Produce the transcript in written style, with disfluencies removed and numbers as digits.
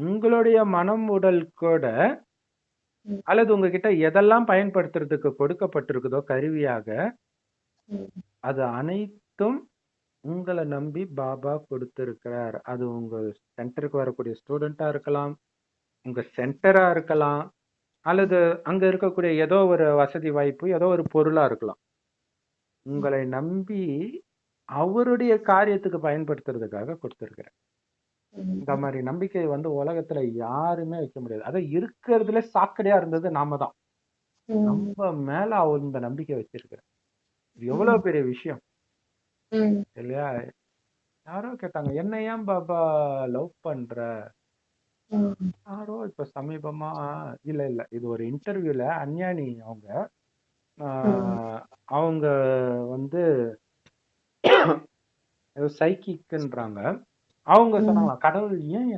உங்களுடைய மனம் உடல் கூட ம், அல்லது உங்ககிட்ட எதெல்லாம் பயன்படுத்துறதுக்கு கொடுக்கப்பட்டிருக்குதோ கருவியாக, ம், அது அனைத்தும் உங்கள நம்பி பாபா கொடுத்திருக்கிறார். அது உங்க சென்டருக்கு வரக்கூடிய ஸ்டூடெண்ட்டா இருக்கலாம், உங்க சென்டரா இருக்கலாம், அல்லது அங்க இருக்கக்கூடிய ஏதோ ஒரு வசதி வாய்ப்பு, ஏதோ ஒரு பொருளா இருக்கலாம். உங்களை நம்பி அவருடைய காரியத்துக்கு பயன்படுத்துறதுக்காக கொடுத்திருக்கிறார். இந்த ம், மாதிரி நம்பிக்கை உலகத்துல யாருமே வைக்க முடியாது. அதான் இருக்கிறதுல சாக்கடையா இருந்தது நாம தான். ம், நம்ம மேல அவர் இந்த நம்பிக்கை வச்சிருக்கிறார். இது ம், எவ்வளவு பெரிய விஷயம் ம், இல்லையா? யாரோ கேட்டாங்க, என்ன ஏன் பாபா லவ் பண்ற? ம், யாரோ இப்ப சமீபமா, இல்ல இல்ல இது ஒரு இன்டர்வியூல அஞ்ஞானி அவங்க, ம். ஆஹ், அவங்க வந்து சைக்கிக்ன்றாங்க. அவங்க ம். சொன்னாங்களாம், கடவுள் ஏன்